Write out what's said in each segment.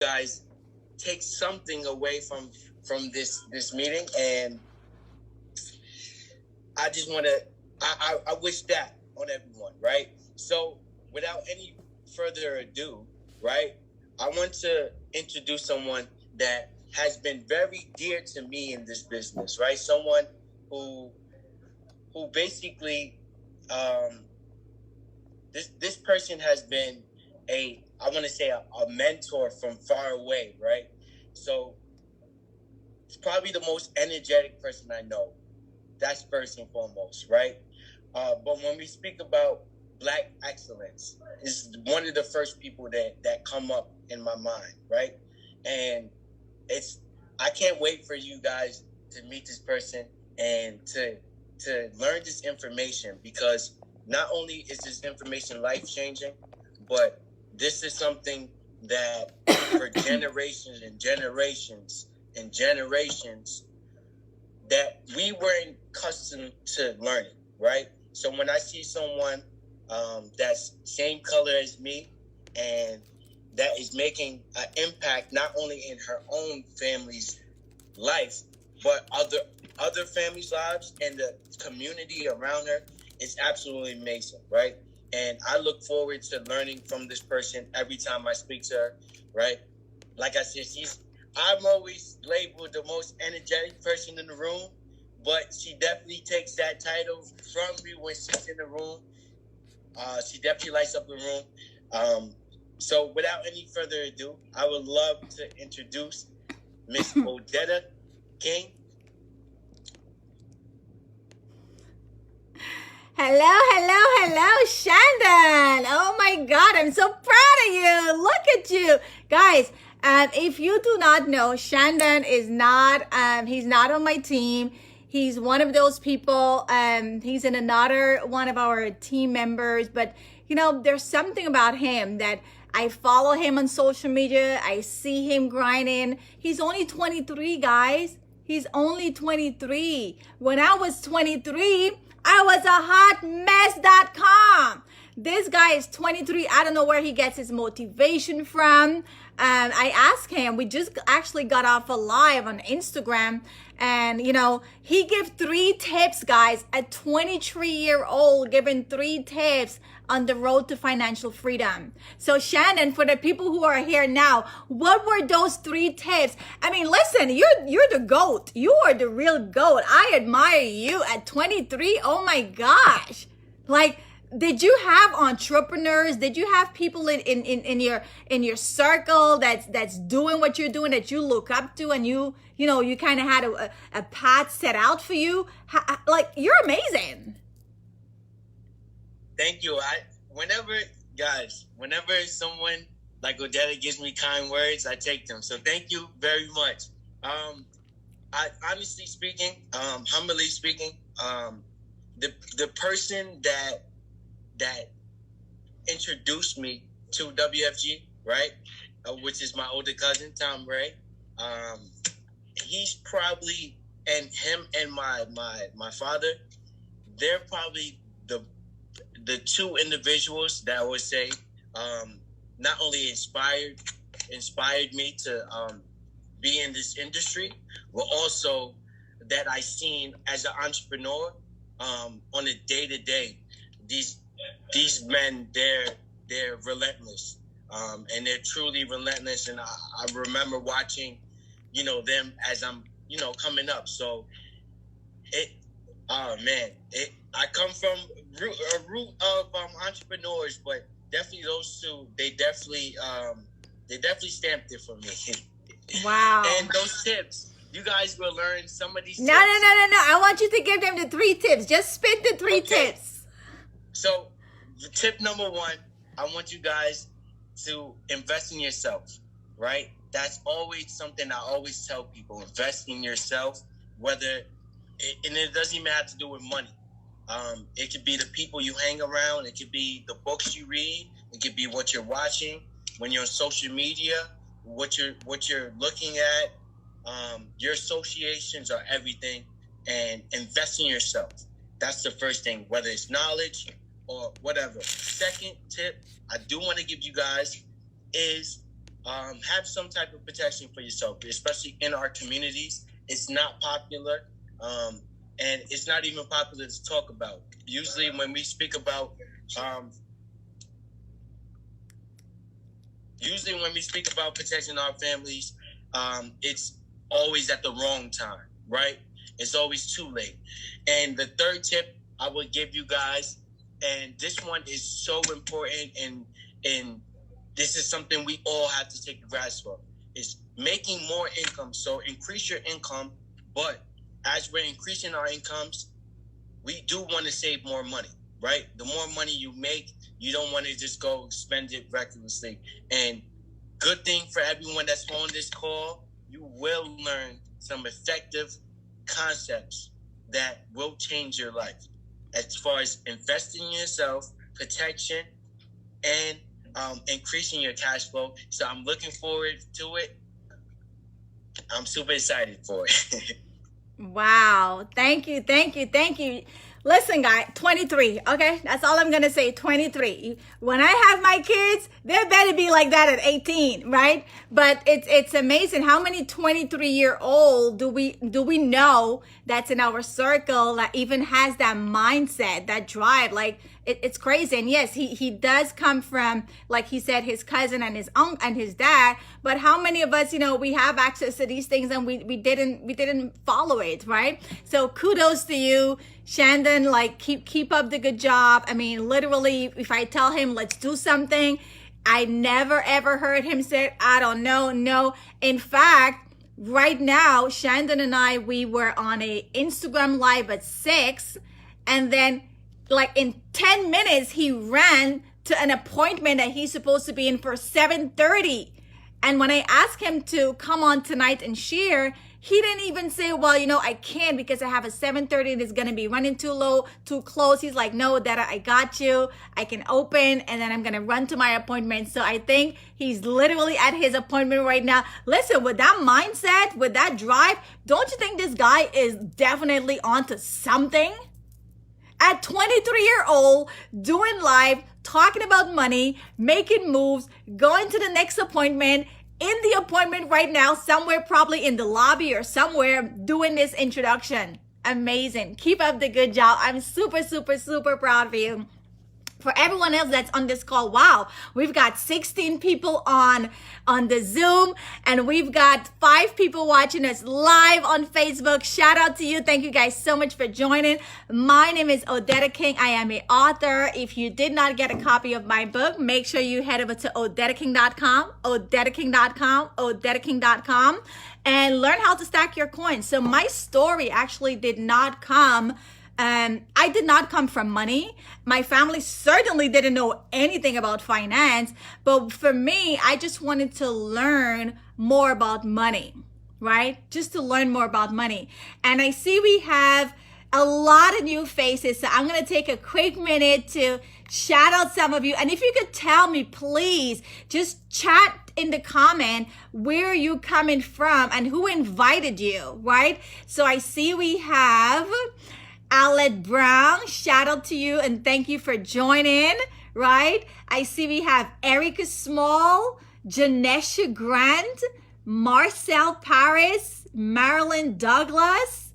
guys take something away from this meeting, and I just want to I wish that on everyone, right? So without any further ado, right, I want to introduce someone that has been very dear to me in this business, right? Someone who basically this person has been I want to say a mentor from far away, right? So it's probably the most energetic person I know. That's first and foremost, right? But when we speak about Black excellence, is one of the first people that come up in my mind, right? And I can't wait for you guys to meet this person and to learn this information, because not only is this information life changing, but this is something that for generations and generations and generations that we weren't accustomed to learning, right? So when I see someone that's same color as me and that is making an impact not only in her own family's life, but other families' lives and the community around her, it's absolutely amazing, right? And I look forward to learning from this person every time I speak to her, right? Like I said, I'm always labeled the most energetic person in the room, but she definitely takes that title from me when she's in the room. She definitely lights up the room. So without any further ado, I would love to introduce Miss Odetta King. Hello, Shandon. Oh my God, I'm so proud of you. Look at you. Guys, if you do not know, Shandon is not, he's not on my team. He's one of those people, he's in another one of our team members, but there's something about him that I follow him on social media. I see him grinding. He's only 23, guys. He's only 23. When I was 23, I was a hotmess.com. This guy is 23. I don't know where he gets his motivation from. I asked him, we just actually got off a live on Instagram, and he gave 3 tips, guys, a 23-year-old giving 3 tips on the road to financial freedom. So Shannon, for the people who are here now, what were those 3 tips? I mean, listen, you're the GOAT. You are the real GOAT. I admire you at 23. Oh my gosh. Like, did you have entrepreneurs? Did you have people in your circle that's doing what you're doing, that you look up to, and you kind of had a path set out for you? Like, you're amazing. Thank you. Whenever someone like Odetta gives me kind words, I take them. So thank you very much. I honestly speaking, humbly speaking, the person that introduced me to WFG, right, which is my older cousin Tom Ray. He's probably, and him and my father, they're probably the 2 individuals that I would say not only inspired me to be in this industry, but also that I seen as an entrepreneur on a day-to-day. These men, they're relentless, and they're truly relentless. And I remember watching, them as I'm, coming up. So I come from a root of entrepreneurs, but definitely those 2, they definitely stamped it for me. Wow. And those tips, you guys will learn some of these tips. No. I want you to give them the 3 tips. Just spit the 3 tips. So, tip number 1, I want you guys to invest in yourself, right? That's always something I always tell people. Invest in yourself, and it doesn't even have to do with money. It could be the people you hang around. It could be the books you read. It could be what you're watching when you're on social media, what you're looking at. Your associations are everything, and invest in yourself. That's the first thing, whether it's knowledge or whatever. Second tip I do want to give you guys is have some type of protection for yourself, especially in our communities. It's not popular, and it's not even popular to talk about. Usually when we speak about protecting our families, it's always at the wrong time, right? It's always too late. And the third tip I would give you guys, and this one is so important, and this is something we all have to take a grasp of, is making more income. So increase your income, but as we're increasing our incomes, we do want to save more money, right? The more money you make, you don't want to just go spend it recklessly. And good thing for everyone that's on this call, you will learn some effective concepts that will change your life as far as investing in yourself, protection, and increasing your cash flow. So I'm looking forward to it. I'm super excited for it. Wow. Thank you. Listen, guys, 23. Okay, that's all I'm gonna say. 23. When I have my kids, they better be like that at 18, right? But it's amazing how many 23-year-old do we know that's in our circle that even has that mindset, that drive. Like it's crazy. And yes, he does come from, like he said, his cousin and his uncle and his dad. But how many of us, we have access to these things and we didn't follow it, right? So kudos to you, Shandon. Like keep up the good job. I mean, literally, if I tell him let's do something, I never ever heard him say, I don't know. No. In fact, right now, Shandon and I, we were on a Instagram live at 6, and then like in 10 minutes, he ran to an appointment that he's supposed to be in for 7:30. And when I asked him to come on tonight and share, he didn't even say, well, I can't because I have a 7:30 and it's going to be running too close. He's like, no, Dada, I got you. I can open and then I'm going to run to my appointment. So I think he's literally at his appointment right now. Listen, with that mindset, with that drive, don't you think this guy is definitely onto something? At 23-year-old, doing live, talking about money, making moves, going to the next appointment, in the appointment right now, somewhere probably in the lobby or somewhere, doing this introduction. Amazing. Keep up the good job. I'm super, super, super proud of you. For everyone else that's on this call, wow, we've got 16 people on the Zoom, and we've got 5 people watching us live on Facebook. Shout out to you. Thank you guys so much for joining. My name is Odetta King. I am an author. If you did not get a copy of my book, make sure you head over to odettaking.com, odettaking.com, and learn how to stack your coins. So my story actually did not come I did not come from money. My family certainly didn't know anything about finance. But for me, I just wanted to learn more about money, right? Just to learn more about money. And I see we have a lot of new faces. So I'm going to take a quick minute to shout out some of you. And if you could tell me, please, just chat in the comment where you coming from and who invited you, right? So I see we have Alette Brown, shout out to you and thank you for joining, right? I see we have Erica Small, Janesha Grant, Marcel Paris, Marilyn Douglas,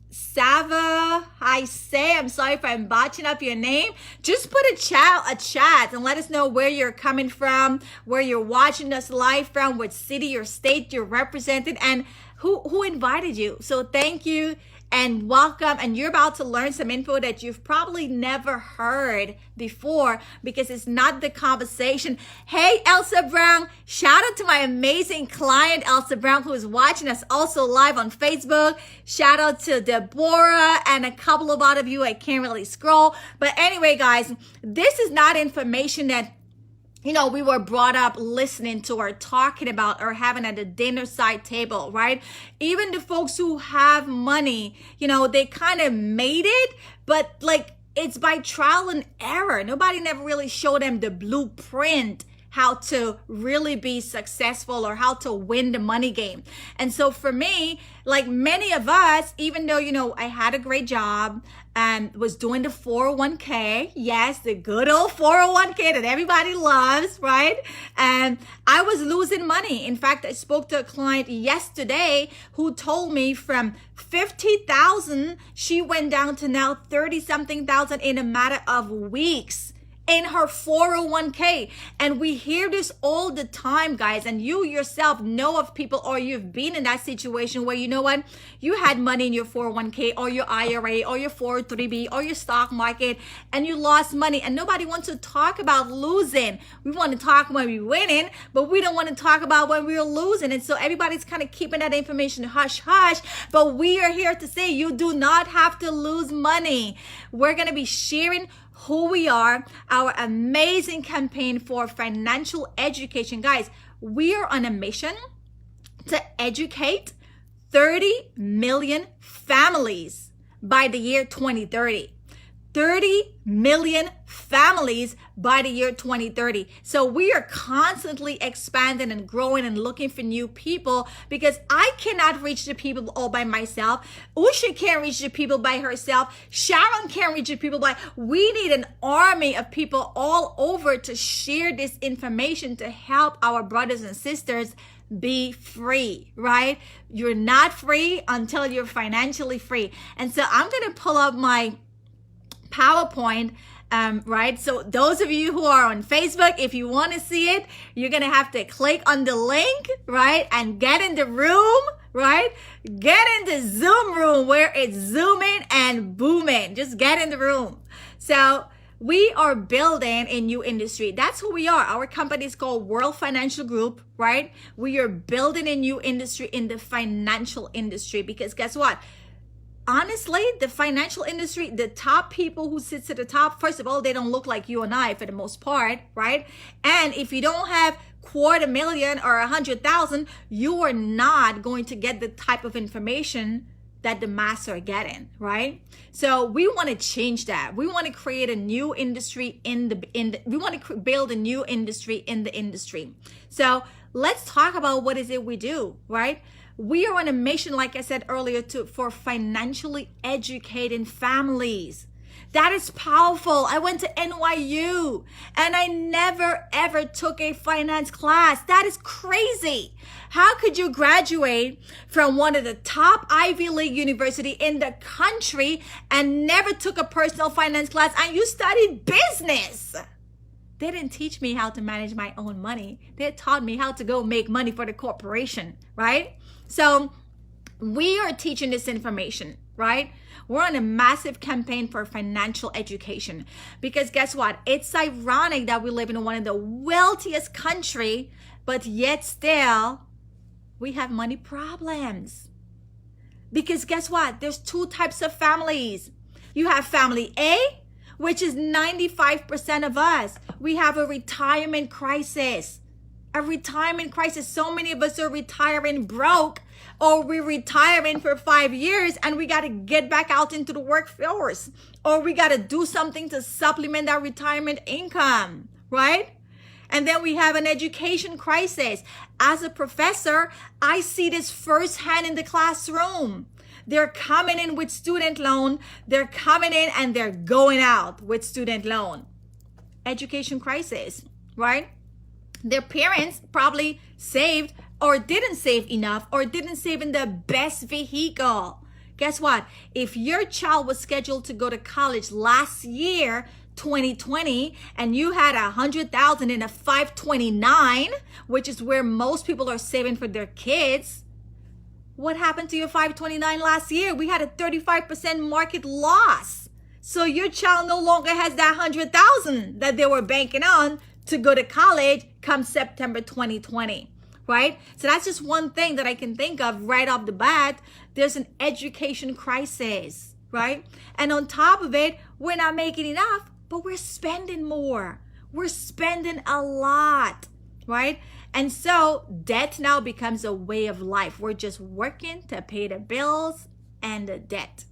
Sava, I say, I'm sorry if I'm botching up your name. Just put a chat and let us know where you're coming from, where you're watching us live from, what city or state you're represented, and who invited you. So thank you and welcome. And you're about to learn some info that you've probably never heard before because it's not the conversation. Hey, Elsa Brown, shout out to my amazing client, Elsa Brown, who is watching us also live on Facebook. Shout out to Deborah and a couple of other you. I can't really scroll. But anyway, guys, this is not information that we were brought up listening to or talking about or having at the dinner side table, right? Even the folks who have money, they kind of made it, but like it's by trial and error. Nobody never really showed them the blueprint how to really be successful or how to win the money game. And so for me, like many of us, even though, I had a great job and was doing the 401k, yes, the good old 401k that everybody loves, right? And I was losing money. In fact, I spoke to a client yesterday who told me from 50,000, she went down to now 30 something thousand in a matter of weeks in her 401k. And we hear this all the time, guys. And you yourself know of people, or you've been in that situation where, you had money in your 401k or your IRA or your 403b or your stock market, and you lost money. And nobody wants to talk about losing. We want to talk when we're winning, but we don't want to talk about when we're losing. And so everybody's kind of keeping that information hush hush. But we are here to say you do not have to lose money. We're going to be sharing who we are, our amazing campaign for financial education. Guys, we are on a mission to educate 30 million families by the year 2030. 30 million families by the year 2030. So we are constantly expanding and growing and looking for new people, because I cannot reach the people all by myself. Usha can't reach the people by herself. Sharon can't reach the people we need an army of people all over to share this information to help our brothers and sisters be free, right? You're not free until you're financially free. And so I'm going to pull up my PowerPoint, right? So those of you who are on Facebook, if you want to see it, you're going to have to click on the link, right? And get in the room, right? Get in the Zoom room where it's zooming and booming. Just get in the room. So we are building a new industry. That's who we are. Our company is called World Financial Group, right? We are building a new industry in the financial industry, because guess what? Honestly, the financial industry, the top people who sits at the top, first of all, they don't look like you and I for the most part, right? And if you don't have $250,000 or 100,000, you are not going to get the type of information that the mass are getting, right? So we want to change that. We want to create a new industry we want to build a new industry in the industry. So let's talk about what is it we do, right? We are on a mission, like I said earlier, for financially educating families. That is powerful. I went to NYU and I never ever took a finance class. That is crazy. How could you graduate from one of the top Ivy League university in the country and never took a personal finance class, and you studied business? They didn't teach me how to manage my own money. They taught me how to go make money for the corporation, right? So we are teaching this information, right? We're on a massive campaign for financial education, because guess what? It's ironic that we live in one of the wealthiest country, but yet still we have money problems. Because guess what? There's two types of families. You have family A, which is 95% of us. We have a retirement crisis. A retirement crisis. So many of us are retiring broke, or we're retiring for 5 years and we got to get back out into the workforce, or we got to do something to supplement our retirement income, right? And then we have an education crisis. As a professor, I see this firsthand in the classroom. They're coming in with student loan. They're coming in and they're going out with student loan. Education crisis, right? Their parents probably saved or didn't save enough, or didn't save in the best vehicle. Guess what? If your child was scheduled to go to college last year, 2020, and you had 100,000 in a 529, which is where most people are saving for their kids, what happened to your 529 last year? We had a 35% market loss. So your child no longer has that 100,000 that they were banking on to go to college come September 2020. Right? So that's just one thing that I can think of right off the bat. There's an education crisis, right? And on top of it, we're not making enough, but we're spending more. We're spending a lot, right? And so debt now becomes a way of life. We're just working to pay the bills and the debt.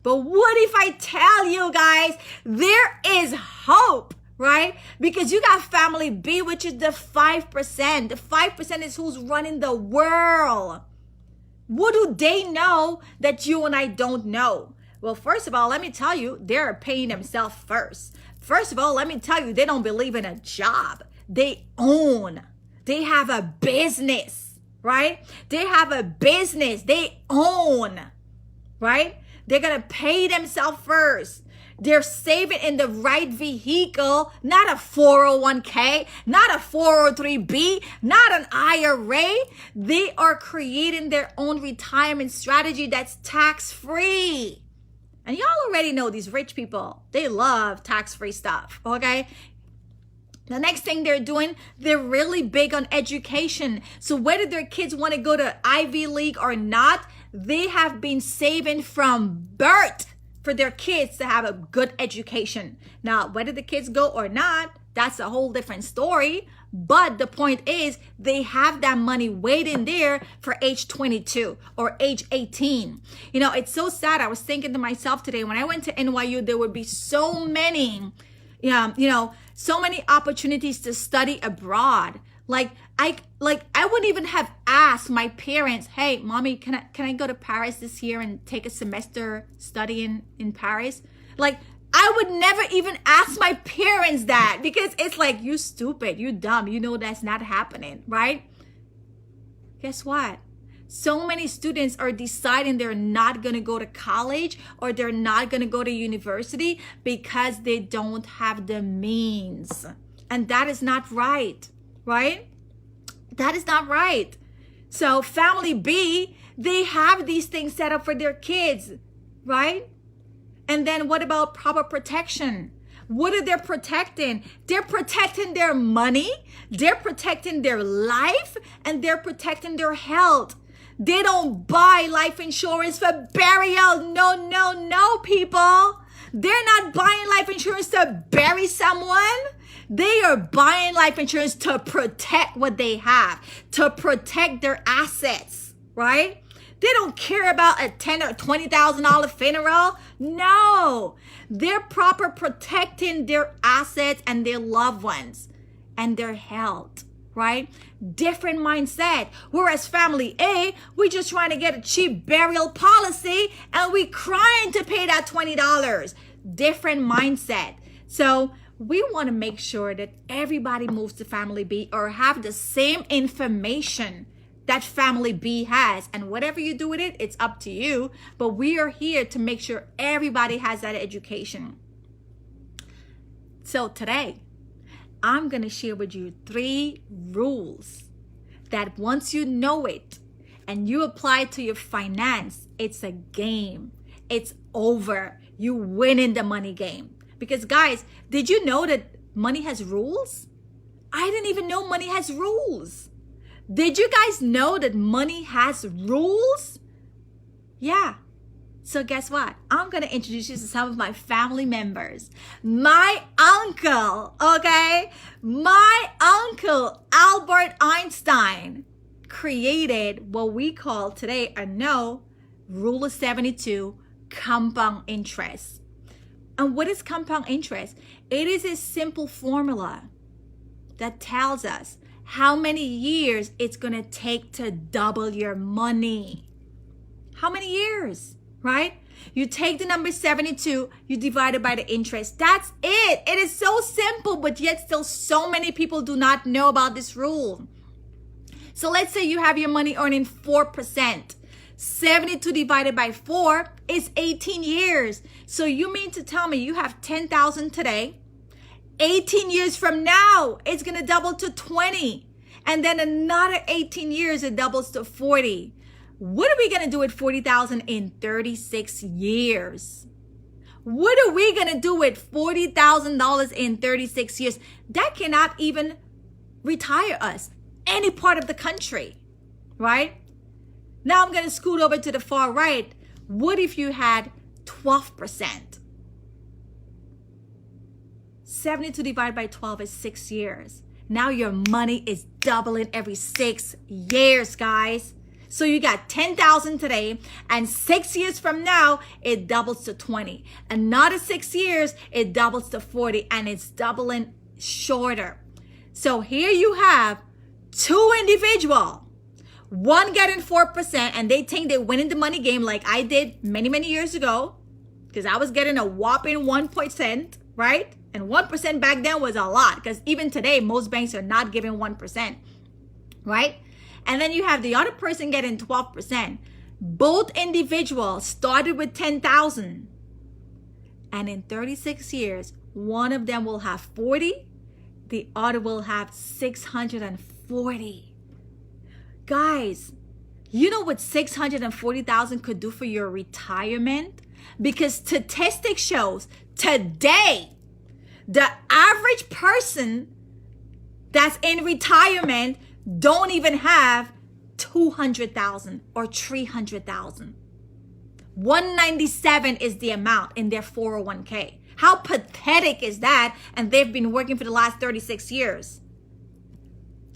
But what if I tell you guys, there is hope, right? Because you got family B, which is the 5%. The 5% is who's running the world. What do they know that you and I don't know? Well, first of all, let me tell you, they're paying themselves first. First of all, let me tell you, they don't believe in a job. They own. They have a business, right? They have a business. They own, right? They're going to pay themselves first. They're saving in the right vehicle, not a 401k, not a 403b, not an IRA. They are creating their own retirement strategy that's tax-free. And y'all already know these rich people, they love tax-free stuff, okay? The next thing they're doing, they're really big on education. So whether their kids want to go to Ivy League or not, they have been saving from birth for their kids to have a good education. Now, whether the kids go or not, that's a whole different story. But the point is, they have that money waiting there for age 22 or age 18. You know, it's so sad. I was thinking to myself today, when I went to NYU, there would be so many, so many opportunities to study abroad. I wouldn't even have asked my parents, hey, mommy, can I go to Paris this year and take a semester studying in Paris? Like, I would never even ask my parents that, because it's like, you stupid, you dumb, you know that's not happening, right? Guess what? So many students are deciding they're not going to go to college or they're not going to go to university because they don't have the means. And that is not right, right? That is not right. So family B, they have these things set up for their kids, right? And then what about proper protection? What are they protecting? They're protecting their money, they're protecting their life, and they're protecting their health. They don't buy life insurance for burial. No, people. They're not buying life insurance to bury someone. They are buying life insurance to protect what they have, to protect their assets, right? They don't care about a $10,000 or $20,000 funeral. No, they're proper protecting their assets and their loved ones and their health, right? Different mindset. Whereas family A, we're just trying to get a cheap burial policy and we crying to pay that $20. Different mindset. So we want to make sure that everybody moves to family B or have the same information that family B has. And whatever you do with it, it's up to you. But we are here to make sure everybody has that education. So today, I'm going to share with you 3 rules that once you know it and you apply it to your finance, it's a game. It's over. You win in the money game. Because guys, did you know that money has rules? I didn't even know money has rules. Did you guys know that money has rules? Yeah. So guess what? I'm going to introduce you to some of my family members. My uncle, okay? My uncle, Albert Einstein, created what we call today Rule of 72, compound interest. And what is compound interest? It is a simple formula that tells us how many years it's going to take to double your money. How many years, right? You take the number 72, you divide it by the interest. That's it. It is so simple, but yet still so many people do not know about this rule. So let's say you have your money earning 4%. 72 divided by 4 is 18 years. So you mean to tell me you have 10,000 today, 18 years from now, it's going to double to 20. And then another 18 years, it doubles to 40. What are we going to do with 40,000 in 36 years? What are we going to do with $40,000 in 36 years? That cannot even retire us any part of the country, right? Now I'm going to scoot over to the far right. What if you had 12%? 72 divided by 12 is 6 years. Now your money is doubling every 6 years, guys. So you got 10,000 today, and 6 years from now, it doubles to 20. Another 6 years, it doubles to 40, and it's doubling shorter. So here you have two individuals, one getting 4%, and they think they're winning the money game like I did many, many years ago, because I was getting a whopping 1%, right? And 1% back then was a lot, because even today, most banks are not giving 1%, right? And then you have the other person getting 12%. Both individuals started with 10,000. And in 36 years, one of them will have 40, the other will have 640. Guys, you know what 640,000 could do for your retirement? Because statistics shows today, the average person that's in retirement don't even have 200,000 or 300,000. 197 is the amount in their 401k. How pathetic is that? And they've been working for the last 36 years.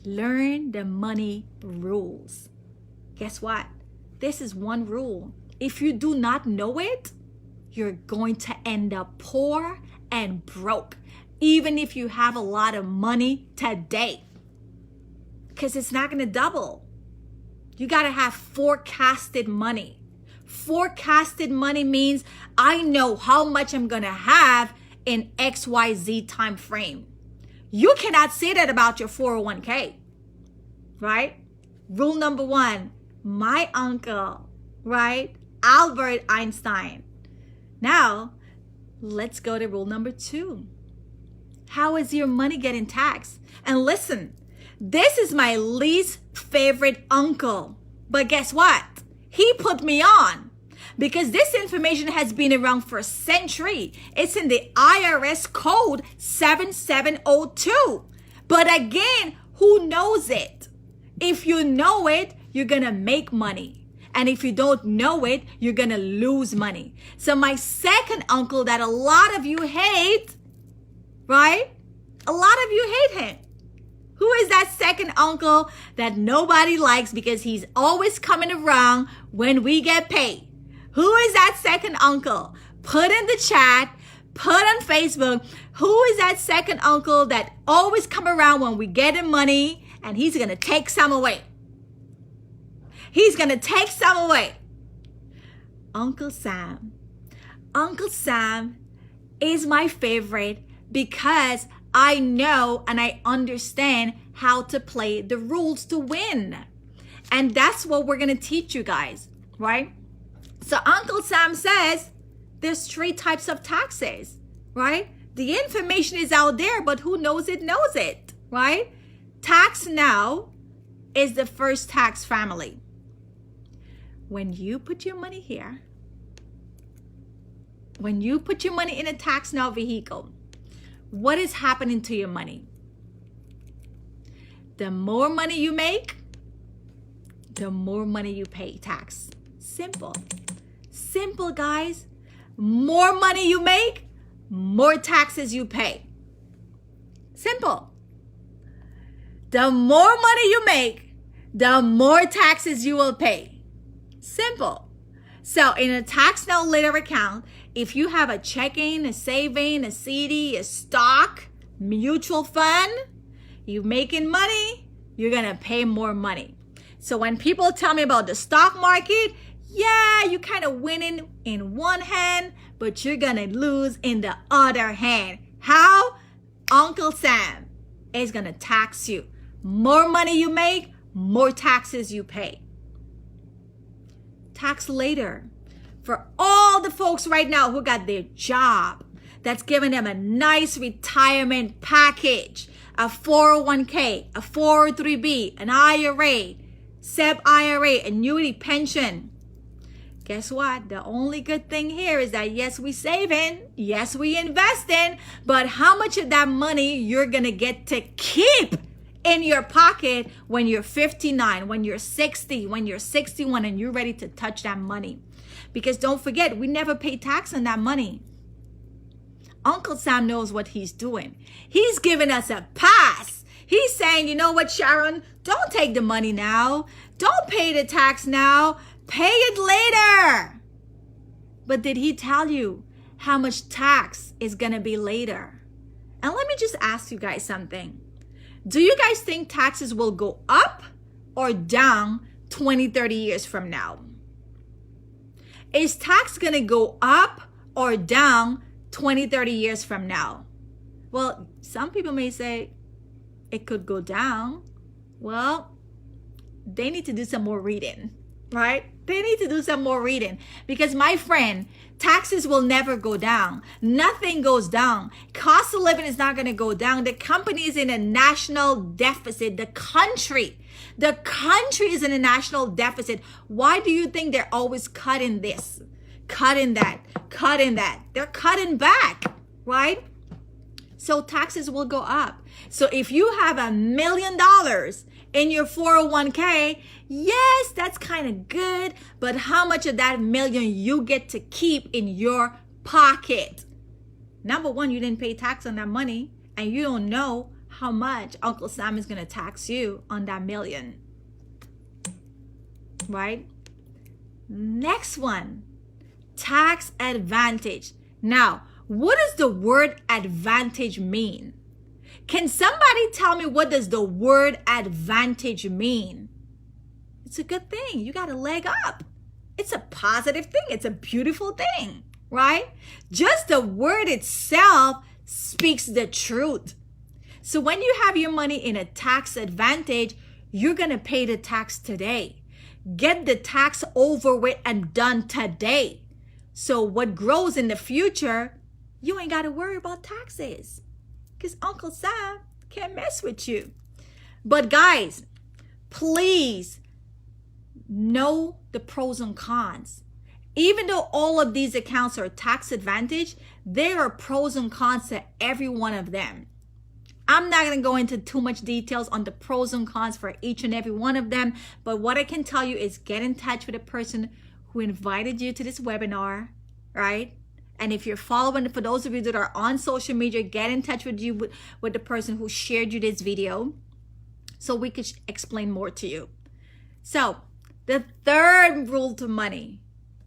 Learn the money rules. Guess what? This is one rule. If you do not know it, you're going to end up poor and broke, even if you have a lot of money today. Because it's not going to double. You got to have forecasted money. Forecasted money means I know how much I'm going to have in XYZ time frame. You cannot say that about your 401k, right? Rule number one, my uncle, right? Albert Einstein. Now, let's go to rule number two. How is your money getting taxed? And listen, this is my least favorite uncle. But guess what? He put me on because this information has been around for a century. It's in the IRS code 7702. But again, who knows it? If you know it, you're going to make money. And if you don't know it, you're going to lose money. So my second uncle that a lot of you hate, right? A lot of you hate him. Who is that second uncle that nobody likes because he's always coming around when we get paid? Who is that second uncle? Put in the chat, put on Facebook. Who is that second uncle that always come around when we get him money and he's going to take some away? He's going to take some away. Uncle Sam. Uncle Sam is my favorite because I know and I understand how to play the rules to win. And that's what we're going to teach you guys, right? So Uncle Sam says there's 3 types of taxes, right? The information is out there, but who knows it, right? Tax now is the first tax family. When you put your money here, when you put your money in a tax now vehicle, what is happening to your money? The more money you make, the more money you pay tax. Simple. Simple, guys. More money you make, more taxes you pay. Simple. The more money you make, the more taxes you will pay. Simple. So in a tax now later account, if you have a checking, a saving, a CD, a stock, mutual fund, you're making money, you're going to pay more money. So when people tell me about the stock market, yeah, you're kind of winning in one hand, but you're going to lose in the other hand. How? Uncle Sam is going to tax you. More money you make, more taxes you pay. Tax later. For all the folks right now who got their job that's giving them a nice retirement package, a 401k, a 403b, an IRA, SEP IRA, annuity pension. Guess what? The only good thing here is that yes, we saving, yes, we investing, but how much of that money you're going to get to keep in your pocket when you're 59, when you're 60, when you're 61, and you're ready to touch that money. Because don't forget, we never pay tax on that money. Uncle Sam knows what he's doing. He's giving us a pass. He's saying, you know what, Sharon? Don't take the money now. Don't pay the tax now. Pay it later. But did he tell you how much tax is going to be later? And let me just ask you guys something. Do you guys think taxes will go up or down 20, 30 years from now? Is tax going to go up or down 20, 30 years from now? Well, some people may say it could go down. Well, they need to do some more reading, right? They need to do some more reading because, my friend, taxes will never go down. Nothing goes down. Cost of living is not going to go down. The company is in a national deficit. The country is in a national deficit. Why do you think they're always cutting this, cutting that, cutting that? They're cutting back, right? So taxes will go up. So if you have $1 million in your 401k, yes, that's kind of good. But how much of that million you get to keep in your pocket? Number one, you didn't pay tax on that money, and you don't know how much Uncle Sam is going to tax you on that million. Right? Next one, tax advantage. Now, what does the word advantage mean? Can somebody tell me, what does the word advantage mean? It's a good thing. You got a leg up. It's a positive thing. It's a beautiful thing, right? Just the word itself speaks the truth. So when you have your money in a tax advantage, you're going to pay the tax today. Get the tax over with and done today. So what grows in the future, you ain't got to worry about taxes because Uncle Sam can't mess with you. But guys, please know the pros and cons. Even though all of these accounts are tax advantage, there are pros and cons to every one of them. I'm not going to go into too much details on the pros and cons for each and every one of them. But what I can tell you is get in touch with the person who invited you to this webinar, right? And if you're following, for those of you that are on social media, get in touch with you with the person who shared you this video so we could explain more to you. So the third rule to money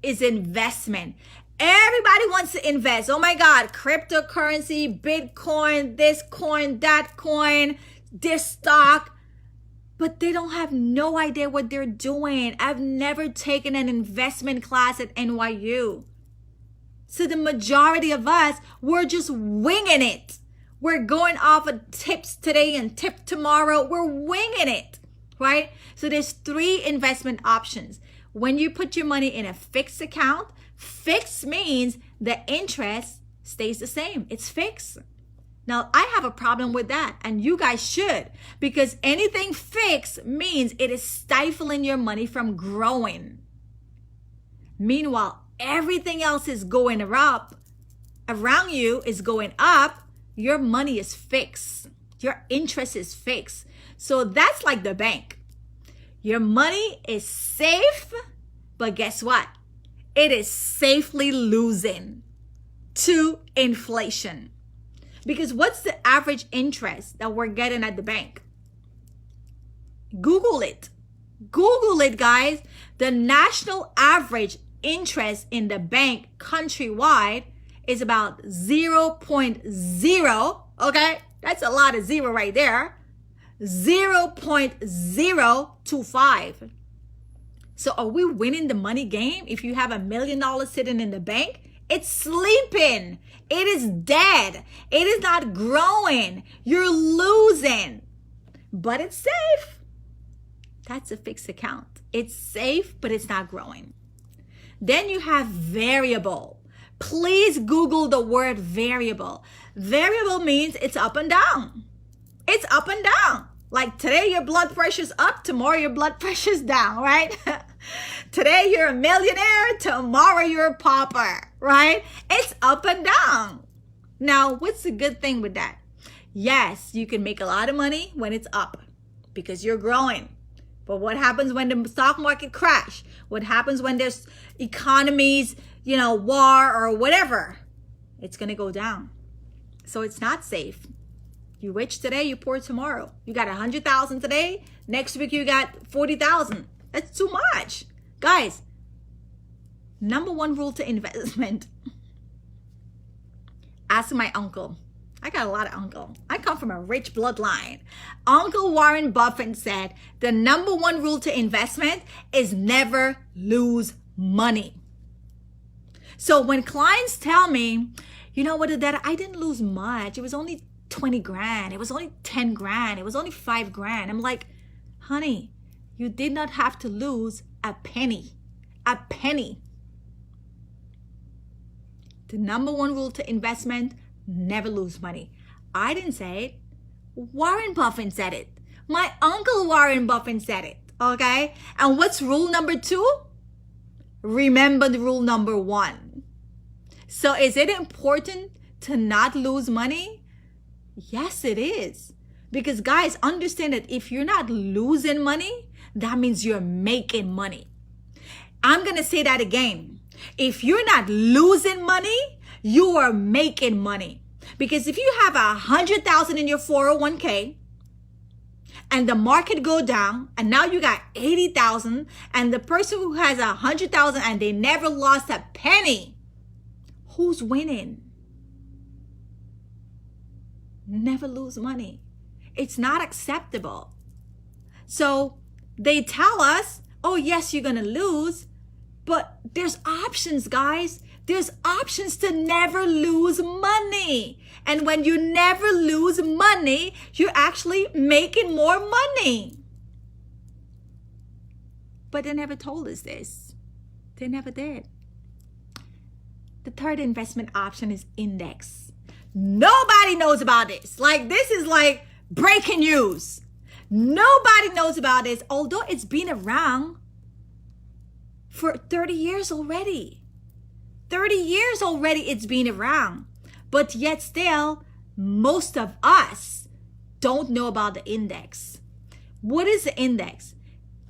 is investment. Everybody wants to invest. Oh my God, cryptocurrency, Bitcoin, this coin, that coin, this stock. But they don't have no idea what they're doing. I've never taken an investment class at NYU. So the majority of us, we're just winging it. We're going off of tips today and tip tomorrow. We're winging it, right? So there's 3 investment options. When you put your money in a fixed account, fixed means the interest stays the same. It's fixed. Now, I have a problem with that, and you guys should, because anything fixed means it is stifling your money from growing. Meanwhile, everything else is going up, around you is going up, your money is fixed. Your interest is fixed. So that's like the bank. Your money is safe, but guess what? It is safely losing to inflation. Because what's the average interest that we're getting at the bank? Google it. Google it, guys. The national average interest in the bank countrywide is about 0.0, okay? That's a lot of zero right there. 0.025. So are we winning the money game if you have $1 million sitting in the bank? It's sleeping. It is dead. It is not growing. You're losing. But it's safe. That's a fixed account. It's safe, but it's not growing. Then you have variable. Please Google the word variable. Variable means it's up and down. It's up and down. Like today your blood pressure's up, tomorrow your blood pressure's down, right? Today you're a millionaire, tomorrow you're a pauper, right? It's up and down. Now, what's the good thing with that? Yes, you can make a lot of money when it's up because you're growing. But what happens when the stock market crash? What happens when there's economies, war or whatever? It's going to go down. So it's not safe. You rich today, you poor tomorrow. You got 100,000 today, next week you got 40,000. That's too much. Guys, number one rule to investment. Ask my uncle. I got a lot of uncle. I come from a rich bloodline. Uncle Warren Buffett said the number one rule to investment is never lose money. So when clients tell me, you know what, Dad, I didn't lose much. It was only 20 grand. It was only 10 grand. It was only 5 grand. I'm like, honey, you did not have to lose a penny. A penny. The number one rule to investment, never lose money. I didn't say it. Warren Buffett said it. My uncle Warren Buffett said it. Okay? And what's rule number 2? Remember the rule number 1. So is it important to not lose money? Yes, it is. Because guys, understand that if you're not losing money, that means you're making money. I'm going to say that again. If you're not losing money, you are making money. Because if you have 100,000 in your 401k and the market go down and now you got 80,000 and the person who has 100,000 and they never lost a penny, who's winning? Never lose money. It's not acceptable. So they tell us, oh yes, you're going to lose, but there's options, guys. There's options to never lose money. And when you never lose money, you're actually making more money. But they never told us this. They never did. The third investment option is index. Nobody knows about this. Like, this is like breaking news. Nobody knows about this, although it's been around for 30 years already. 30 years already it's been around. But yet still, most of us don't know about the index. What is the index?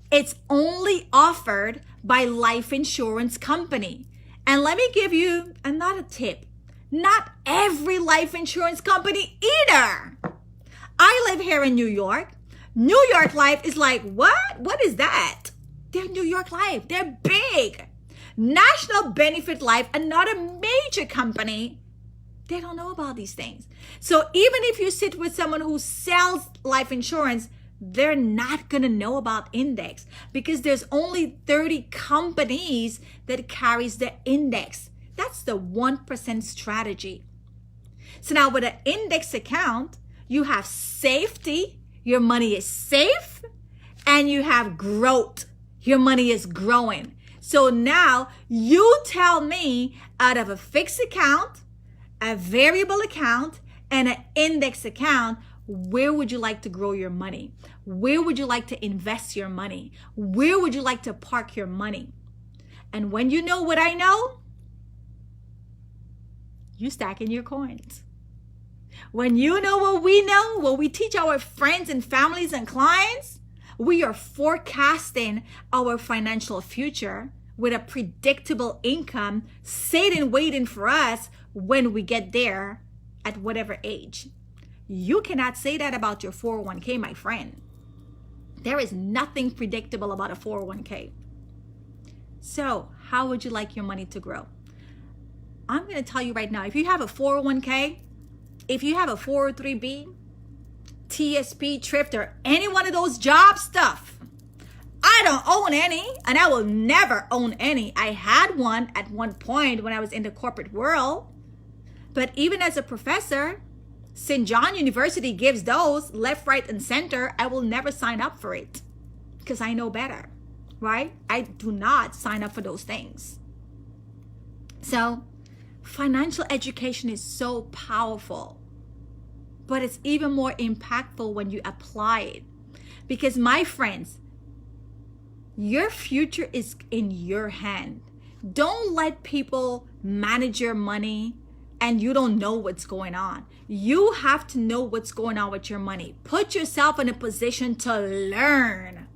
It's only offered by life insurance company. And let me give you another tip. Not every life insurance company either. I live here in New York. New York Life is like, what? What is that? They're New York Life. They're big. National Benefit Life, another major company, they don't know about these things. So even if you sit with someone who sells life insurance, they're not going to know about index because there's only 30 companies that carries the index. That's the 1% strategy. So now with an index account, you have safety, your money is safe, and you have growth, your money is growing. So now you tell me, out of a fixed account, a variable account, and an index account, where would you like to grow your money? Where would you like to invest your money? Where would you like to park your money? And when you know what I know, you stack in your coins. When you know what we teach our friends and families and clients, we are forecasting our financial future with a predictable income sitting waiting for us when we get there at whatever age. You cannot say that about your 401k, my friend. There is nothing predictable about a 401k. So how would you like your money to grow? I'm going to tell you right now, if you have a 401k, if you have a 403b, TSP, Thrift, or any one of those job stuff, I don't own any, and I will never own any. I had one at one point when I was in the corporate world. But even as a professor, St. John University gives those left, right, and center. I will never sign up for it because I know better, right? I do not sign up for those things. So financial education is so powerful, but it's even more impactful when you apply it. Because my friends, your future is in your hand. Don't let people manage your money and you don't know what's going on. You have to know what's going on with your money. Put yourself in a position to learn.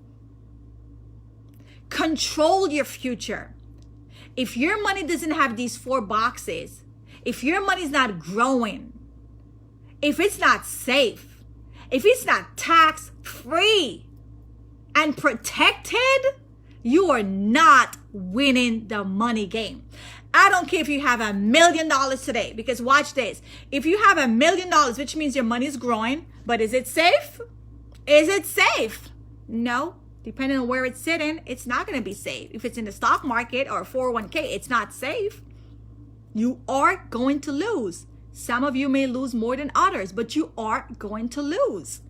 Control your future. If your money doesn't have these 4 boxes, if your money's not growing, if it's not safe, if it's not tax free and protected, you are not winning the money game. I don't care if you have $1 million today, because watch this. If you have $1 million, which means your money is growing, but is it safe? Is it safe? No. Depending on where it's sitting, it's not going to be safe. If it's in the stock market or 401k, it's not safe. You are going to lose. Some of you may lose more than others, but you are going to lose.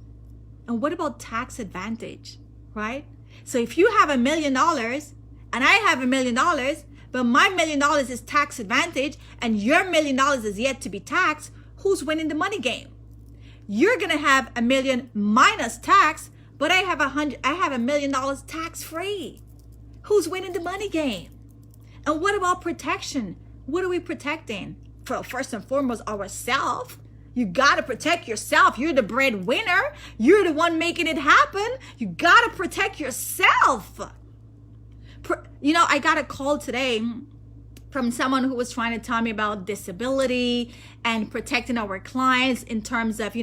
And what about tax advantage, right? So if you have $1 million and I have $1 million, but my $1 million is tax advantage and your $1 million is yet to be taxed, who's winning the money game? You're going to have $1 million minus tax, but I have $1 million tax free. Who's winning the money game? And what about protection? What are we protecting? First and foremost, ourselves. You got to protect yourself. You're the breadwinner. You're the one making it happen. You got to protect yourself. I got a call today from someone who was trying to tell me about disability and protecting our clients in terms of,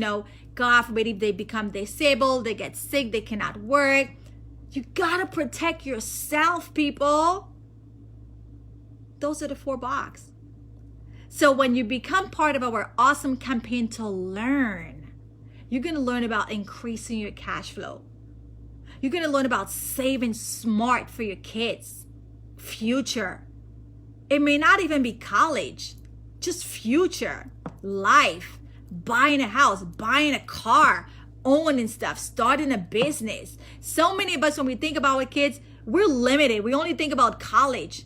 God forbid if they become disabled, they get sick, they cannot work. You got to protect yourself, people. Those are the 4 boxes. So when you become part of our awesome campaign to learn, you're going to learn about increasing your cash flow. You're going to learn about saving smart for your kids' future. It may not even be college, just future, life, buying a house, buying a car, owning stuff, starting a business. So many of us, when we think about our kids, we're limited. We only think about college.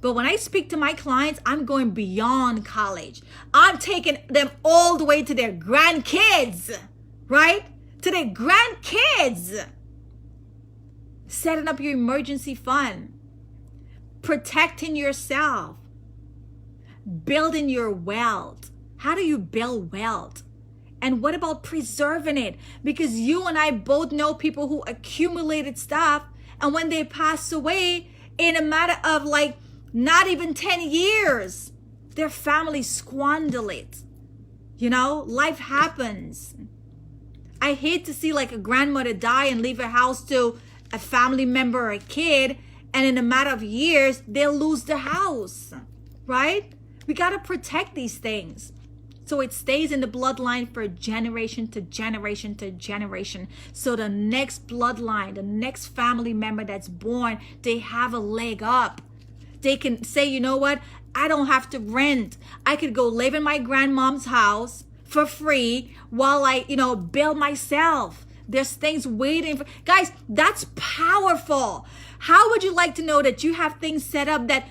But when I speak to my clients, I'm going beyond college. I'm taking them all the way to their grandkids, right? To their grandkids. Setting up your emergency fund. Protecting yourself. Building your wealth. How do you build wealth? And what about preserving it? Because you and I both know people who accumulated stuff, and when they pass away, in a matter of not even 10 years, their family squander it. Life happens. I hate to see a grandmother die and leave a house to a family member or a kid, and in a matter of years, they'll lose the house, right? We got to protect these things so it stays in the bloodline for generation to generation to generation. So the next bloodline, the next family member that's born, they have a leg up. They can say, you know what? I don't have to rent. I could go live in my grandmom's house for free while I, build myself. There's things waiting for, guys, that's powerful. How would you like to know that you have things set up that,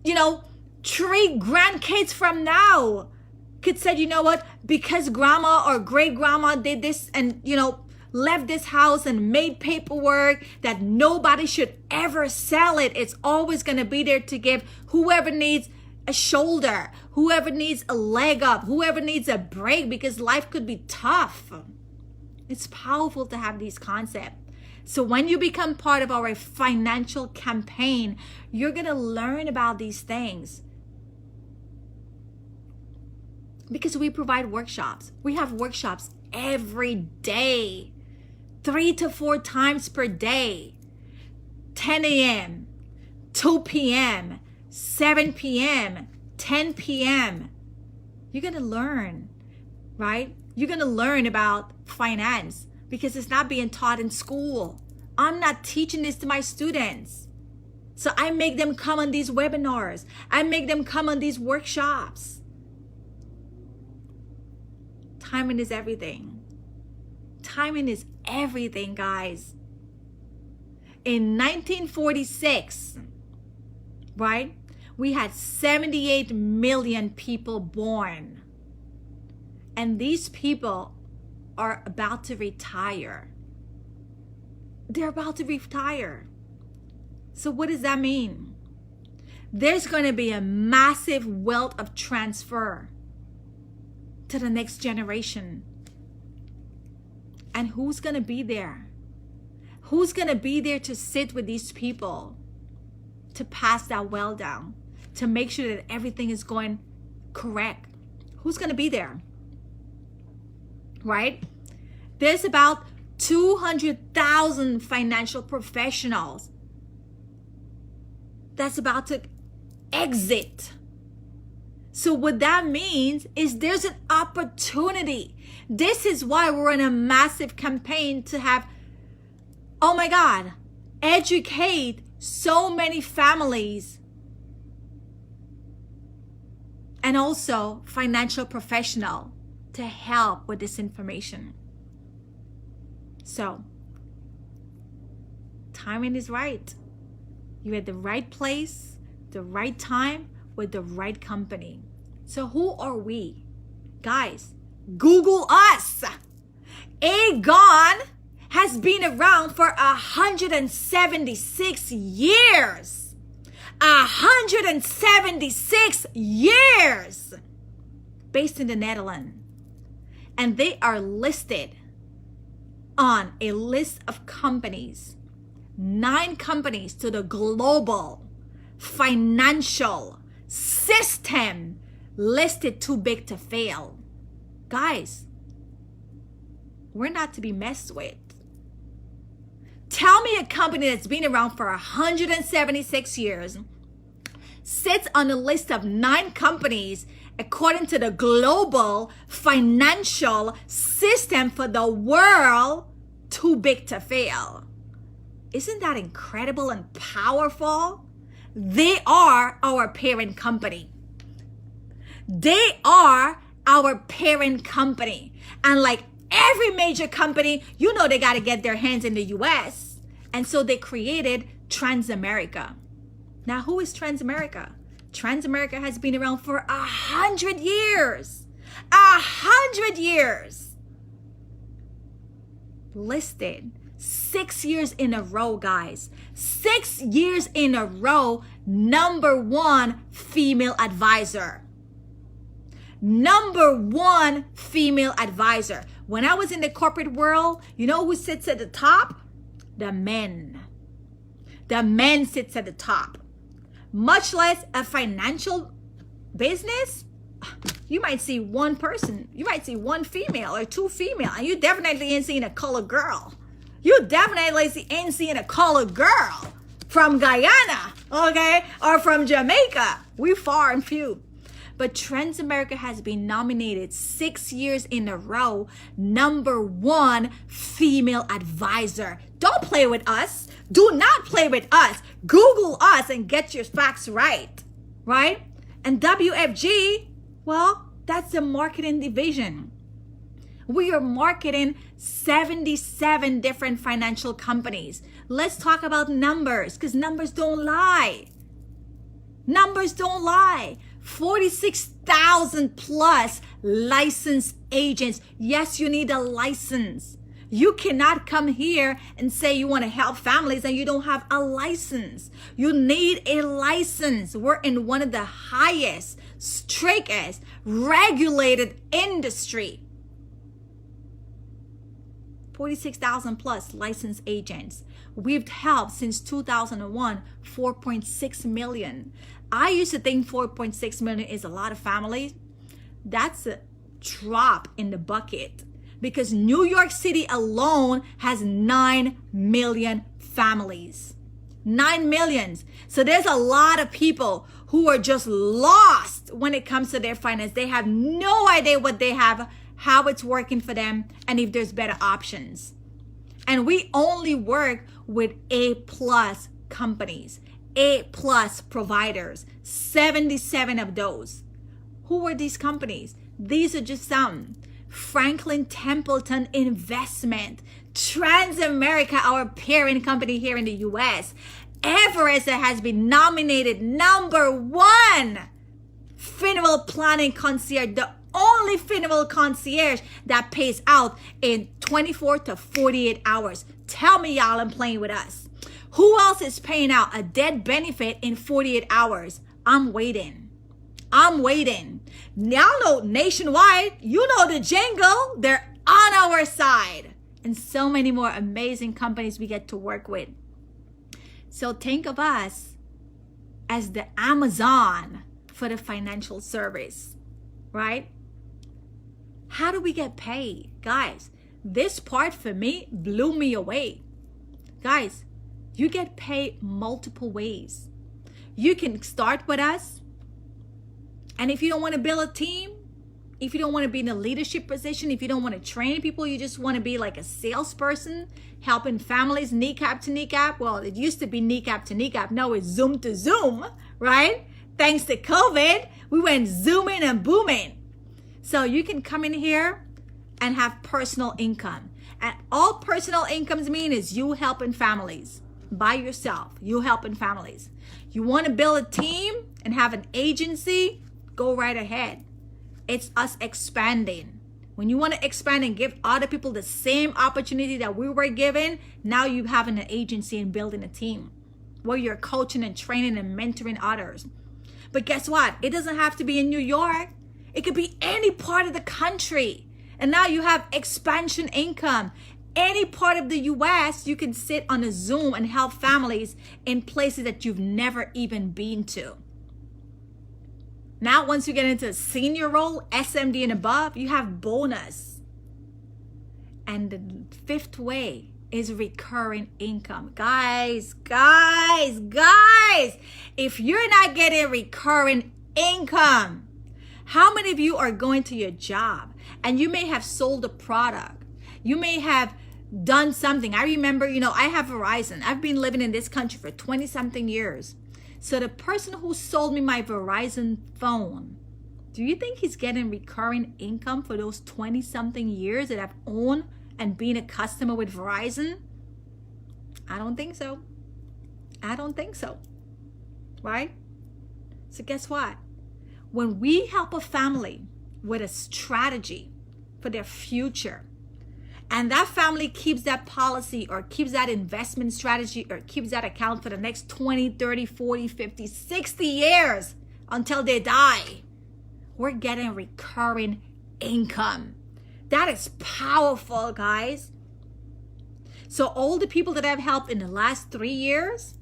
3 grandkids from now could say, you know what? Because grandma or great grandma did this and, left this house and made paperwork that nobody should ever sell it. It's always going to be there to give whoever needs a shoulder, whoever needs a leg up, whoever needs a break, because life could be tough. It's powerful to have these concepts. So when you become part of our financial campaign, you're going to learn about these things. Because we provide workshops. We have workshops every day. 3 to 4 times per day. 10 a.m., 2 p.m., 7 p.m., 10 p.m. You're going to learn, right? You're going to learn about finance because it's not being taught in school. I'm not teaching this to my students. So I make them come on these webinars. I make them come on these workshops. Timing is everything. Timing is everything, guys. In 1946, right, we had 78 million people born. And these people are about to retire. They're about to retire. So what does that mean? There's going to be a massive wealth of transfer to the next generation. And who's going to be there? Who's going to be there to sit with these people to pass that wealth down, to make sure that everything is going correct? Who's going to be there? Right? There's about 200,000 financial professionals that's about to exit. So what that means is there's an opportunity. This is why we're in a massive campaign to have, oh my God, educate so many families and also financial professional to help with this information. So, timing is right. You're at the right place, the right time, with the right company. So who are we? Guys, Google us. Aegon has been around for 176 years. 176 years. Based in the Netherlands. And they are listed on a list of companies. 9 companies to the global financial system listed too big to fail. Guys, we're not to be messed with. Tell me a company that's been around for 176 years, sits on a list of 9 companies according to the global financial system for the world, too big to fail. Isn't that incredible and powerful? They are our parent company. They are our parent company. And like every major company, you know they got to get their hands in the US. And so they created Transamerica. Now, who is Transamerica? Transamerica has been around for 100 years. 100 years. Listed 6 years in a row, guys. 6 years in a row, #1 female advisor. #1 female advisor. When I was in the corporate world, you know who sits at the top? The men. The men sits at the top. Much less a financial business, you might see one person. You might see one female or 2 female, and you definitely ain't seeing a colored girl. You definitely ain't seeing a colored girl from Guyana, okay, or from Jamaica. We far and few. But Transamerica has been nominated 6 years in a row, #1 female advisor. Don't play with us. Do not play with us. Google us and get your facts right, right? And WFG, well, that's the marketing division. We are marketing 77 different financial companies. Let's talk about numbers, because numbers don't lie. Numbers don't lie. 46,000 plus licensed agents. Yes, you need a license. You cannot come here and say you want to help families and you don't have a license. You need a license. We're in one of the highest, strictest, regulated industry. 46,000 plus licensed agents. We've helped since 2001, 4.6 million. I used to think 4.6 million is a lot of families. That's a drop in the bucket because New York City alone has 9 million families. 9 million. So there's a lot of people who are just lost when it comes to their finance. They have no idea what they have, how it's working for them, and if there's better options. And we only work with A+ companies, A+ providers, 77 of those. Who are these companies? These are just some. Franklin Templeton Investment, Transamerica, our parent company here in the US. Everest has been nominated #1 Funeral Planning Concierge, the only funeral concierge that pays out in 24 to 48 hours. Tell me y'all I'm playing with us. Who else is paying out a death benefit in 48 hours? I'm waiting. I'm waiting. Y'all know Nationwide, you know the jingle. They're on our side. And so many more amazing companies we get to work with. So think of us as the Amazon for the financial service, right? How do we get paid? Guys, this part for me blew me away. Guys, you get paid multiple ways. You can start with us, and if you don't want to build a team, if you don't want to be in a leadership position, if you don't want to train people, you just want to be like a salesperson, helping families kneecap to kneecap. Well, it used to be kneecap to kneecap. Now it's Zoom to Zoom, right? Thanks to COVID, we went zooming and booming. So you can come in here and have personal income. And all personal incomes mean is you helping families by yourself. You helping families. You want to build a team and have an agency, go right ahead. It's us expanding. When you want to expand and give other people the same opportunity that we were given, now you having an agency and building a team where you're coaching and training and mentoring others. But guess what? It doesn't have to be in New York. It could be any part of the country. And now you have expansion income. Any part of the US, you can sit on a Zoom and help families in places that you've never even been to. Now, once you get into a senior role, SMD and above, you have bonus. And the fifth way is recurring income. Guys, if you're not getting recurring income, how many of you are going to your job and you may have sold a product? You may have done something. I remember, I have Verizon. I've been living in this country for 20 something years. So the person who sold me my Verizon phone, do you think he's getting recurring income for those 20 something years that I've owned and been a customer with Verizon? I don't think so. Right? So guess what? When we help a family with a strategy for their future, and that family keeps that policy or keeps that investment strategy or keeps that account for the next 20, 30, 40, 50, 60 years until they die, we're getting recurring income. That is powerful, guys. So all the people that I've helped in the last 3 years,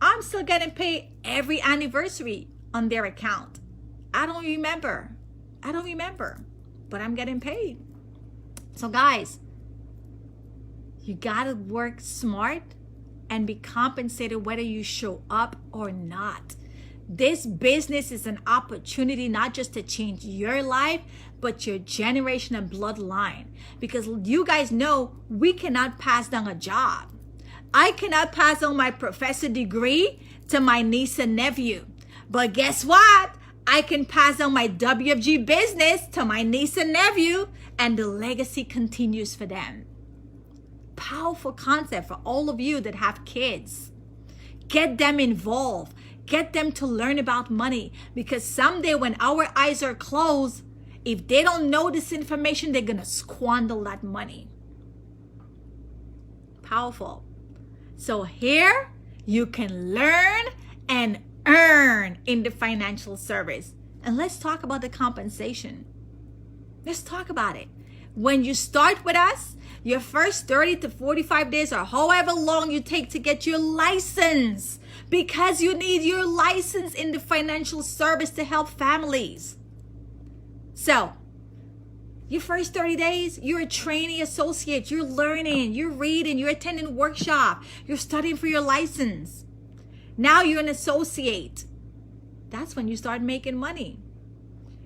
I'm still getting paid every anniversary on their account. I don't remember, but I'm getting paid. So guys, you gotta work smart and be compensated whether you show up or not. This business is an opportunity not just to change your life, but your generation and bloodline. Because you guys know we cannot pass down a job. I cannot pass on my professor degree to my niece and nephew. But guess what? I can pass on my WFG business to my niece and nephew, and the legacy continues for them. Powerful concept for all of you that have kids. Get them involved. Get them to learn about money, because someday when our eyes are closed, if they don't know this information, they're going to squander that money. Powerful. So here you can learn and earn in the financial service. And let's talk about the compensation. Let's talk about it. When you start with us, your first 30 to 45 days or however long you take to get your license, because you need your license in the financial service to help families. So, your first 30 days, you're a trainee associate, you're learning, you're reading, you're attending workshop, you're studying for your license. Now you're an associate. That's when you start making money.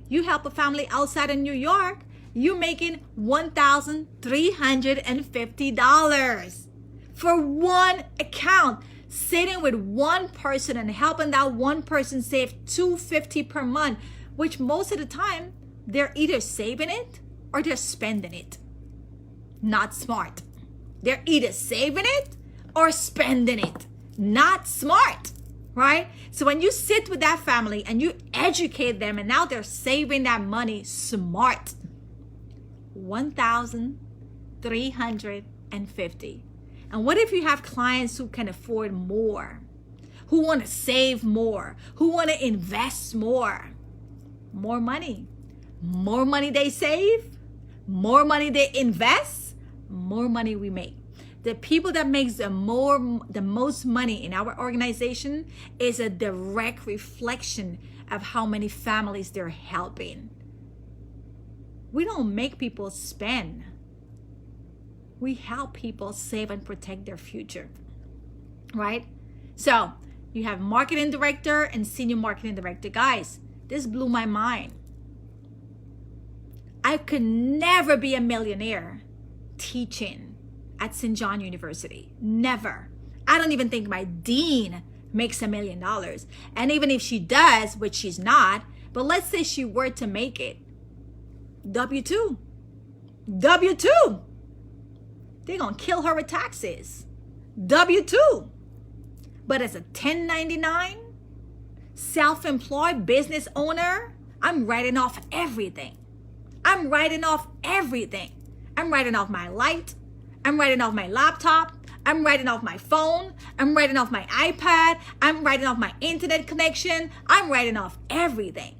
You help a family outside of New York, you're making $1,350 for one account, sitting with one person and helping that one person save $250 per month, which most of the time they're either saving it or they're spending it. Not smart. They're either saving it or spending it. Not smart, right? So when you sit with that family and you educate them and now they're saving that money smart, $1,350. And what if you have clients who can afford more, who want to save more, who want to invest more? More money. More money they save, more money they invest, more money we make. The people that makes the most money in our organization is a direct reflection of how many families they're helping. We don't make people spend. We help people save and protect their future, right? So you have marketing director and senior marketing director. Guys, this blew my mind. I could never be a millionaire teaching at St. John University. Never. I don't even think my dean makes $1 million. And even if she does, which she's not, but let's say she were to make it, W-2. W-2. They're going to kill her with taxes. W-2. But as a 1099, self-employed business owner, I'm writing off everything. I'm writing off everything. I'm writing off my light. I'm writing off my laptop. I'm writing off my phone. I'm writing off my iPad. I'm writing off my internet connection. I'm writing off everything.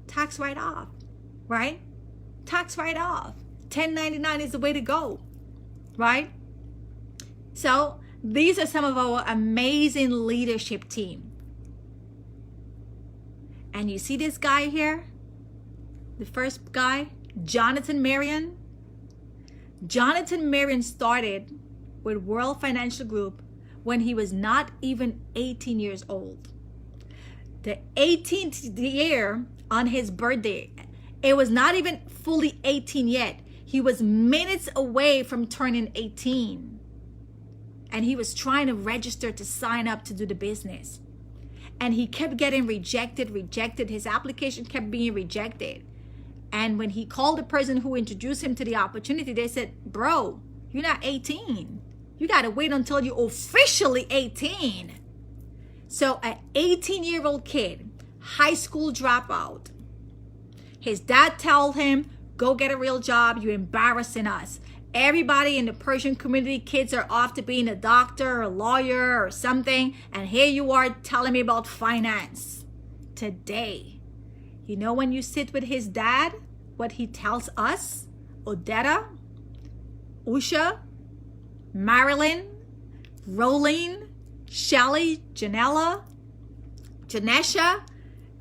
Tax write-off, right? Tax write-off. 1099 is the way to go, right? So these are some of our amazing leadership team. And you see this guy here? The first guy, Jonathan Marion. Jonathan Marion started with World Financial Group when he was not even 18 years old. The 18th year on his birthday, it was not even fully 18 yet. He was minutes away from turning 18. And he was trying to register to sign up to do the business. And he kept getting rejected. His application kept being rejected. And when he called the person who introduced him to the opportunity, they said, bro, you're not 18. You got to wait until you're officially 18. So an 18-year-old kid, high school dropout, his dad told him, go get a real job. You're embarrassing us. Everybody in the Persian community, kids are off to being a doctor or a lawyer or something. And here you are telling me about finance. Today, you know when you sit with his dad, what he tells us? Odetta, Usha, Marilyn, Rolene, Shelly, Janella, Janesha,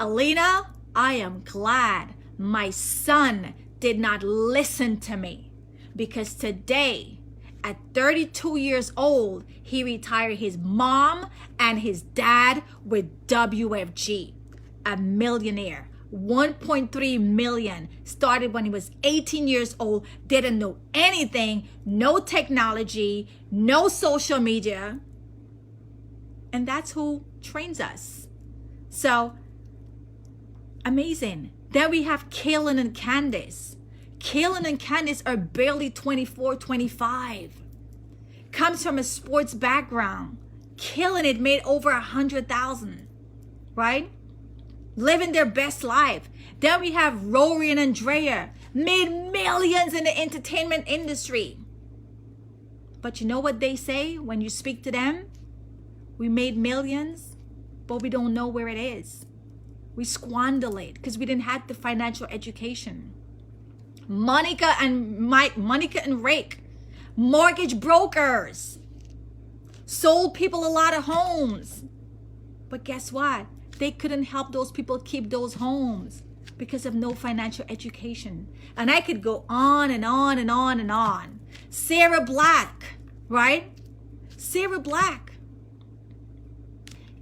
Alina, I am glad my son did not listen to me, because today, at 32 years old, he retired his mom and his dad with WFG, a millionaire. 1.3 million, started when he was 18 years old, didn't know anything, no technology, no social media. And that's who trains us. So amazing. Then we have Kaylin and Candice. Kaylin and Candice are barely 24, 25. Comes from a sports background. Killing it, made over 100,000, right? Living their best life. Then we have Rory and Andrea, made millions in the entertainment industry. But you know what they say when you speak to them? We made millions, but we don't know where it is. We squander it because we didn't have the financial education. Monica and Rick, mortgage brokers, sold people a lot of homes. But guess what? They couldn't help those people keep those homes because of no financial education. And I could go on and on and on and on. Sarah Black, right? Sarah Black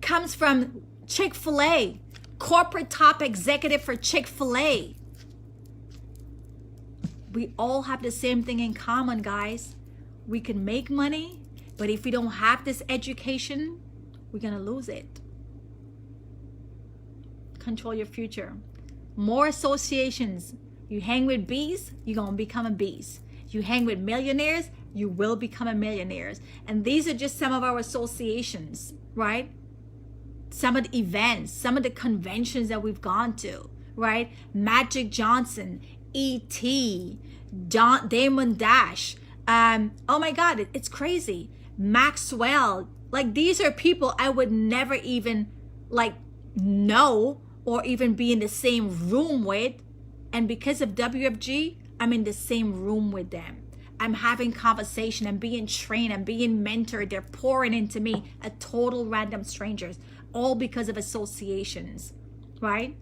comes from Chick-fil-A, corporate top executive for Chick-fil-A. We all have the same thing in common, guys. We can make money, but if we don't have this education, we're going to lose it. Control your future. More associations. You hang with bees, you're going to become a beast. You hang with millionaires, you will become a millionaire. And these are just some of our associations, right? Some of the events, some of the conventions that we've gone to, right? Magic Johnson, E.T., Damon Dash. Oh my God, it's crazy. Maxwell. Like, these are people I would never even know or even be in the same room with. And because of WFG, I'm in the same room with them. I'm having conversation. I'm being trained. I'm being mentored. They're pouring into me, a total random strangers, all because of associations, right?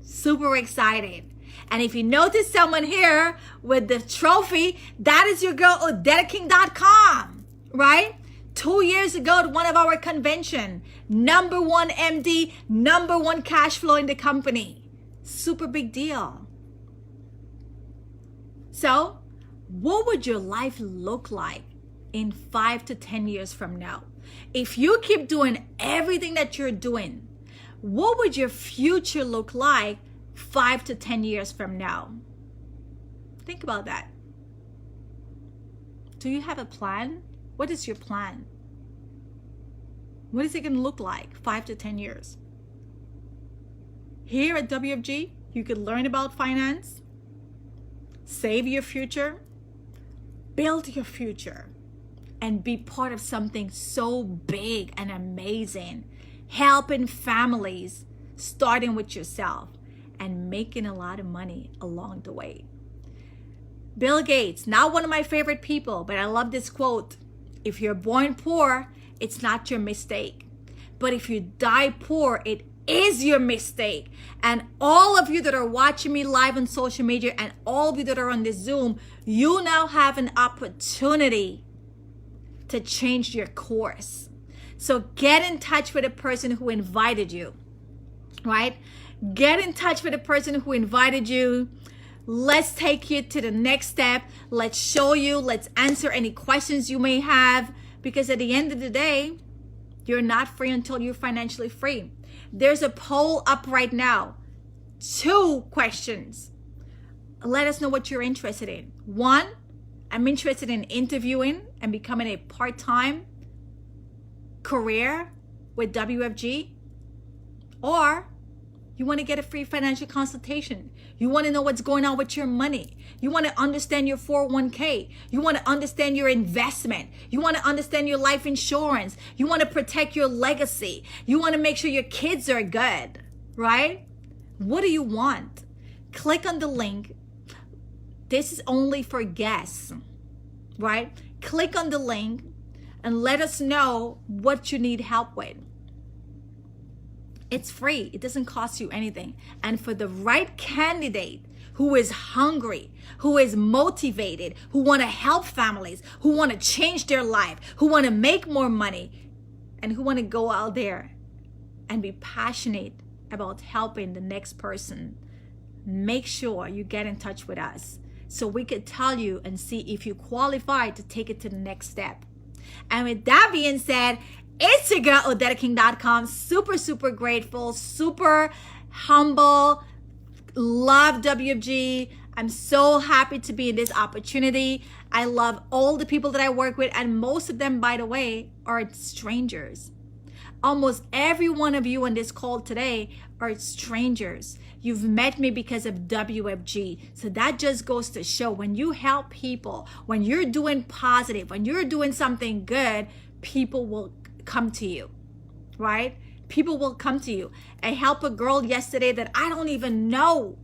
Super excited. And if you notice someone here with the trophy, that is your girl, OdettaKing.com, right? 2 years ago at one of our convention, #1 MD, #1 cash flow in the company. Super big deal. So, what would your life look like in 5 to 10 years from now? If you keep doing everything that you're doing, what would your future look like 5 to 10 years from now? Think about that. Do you have a plan? What is your plan? What is it going to look like 5 to 10 years? Here at WFG, you could learn about finance, save your future, build your future, and be part of something so big and amazing, helping families, starting with yourself, and making a lot of money along the way. Bill Gates, not one of my favorite people, but I love this quote. If you're born poor, it's not your mistake. But if you die poor, it is your mistake. And all of you that are watching me live on social media and all of you that are on this Zoom, you now have an opportunity to change your course. So get in touch with the person who invited you, right? Get in touch with the person who invited you. Let's take you to the next step. Let's show you, let's answer any questions you may have, because at the end of the day, you're not free until you're financially free. There's a poll up right now. 2 questions. Let us know what you're interested in. 1, I'm interested in interviewing and becoming a part-time career with WFG. Or you want to get a free financial consultation. You want to know what's going on with your money. You want to understand your 401k. You want to understand your investment. You want to understand your life insurance. You want to protect your legacy. You want to make sure your kids are good, right? What do you want? Click on the link. This is only for guests, right? Click on the link and let us know what you need help with. It's free. It doesn't cost you anything. And for the right candidate who is hungry, who is motivated, who want to help families, who want to change their life, who want to make more money, and who want to go out there and be passionate about helping the next person, make sure you get in touch with us so we could tell you and see if you qualify to take it to the next step. And with that being said, it's your girl, OdettaKing.com. Super, super grateful, super humble, love WFG. I'm so happy to be in this opportunity. I love all the people that I work with, and most of them, by the way, are strangers. Almost every one of you on this call today are strangers. You've met me because of WFG. So that just goes to show, when you help people, when you're doing positive, when you're doing something good, people will come to you, right? People will come to you. I helped a girl yesterday that I don't even know.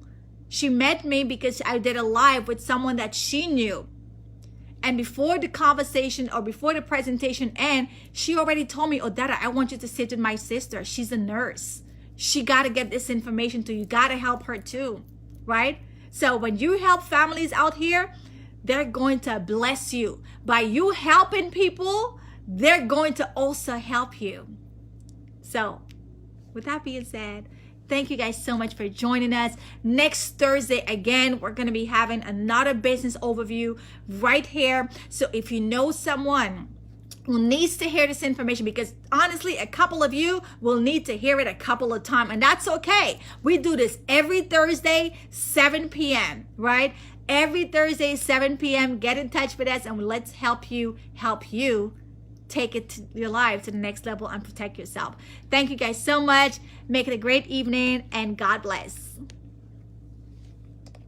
She met me because I did a live with someone that she knew. And before the conversation or before the presentation ended, she already told me, Odetta, I want you to sit with my sister. She's a nurse. She got to get this information to you. You got to help her too, right? So when you help families out here, they're going to bless you. By you helping people, they're going to also help you. So with that being said, thank you guys so much for joining us. Next Thursday, again, we're going to be having another business overview right here. So if you know someone who needs to hear this information, because honestly, a couple of you will need to hear it a couple of times, and that's okay. We do this every Thursday, 7 p.m., right? Every Thursday, 7 p.m. Get in touch with us and let's help you take it to your life to the next level and protect yourself. Thank you guys so much. Make it a great evening and God bless.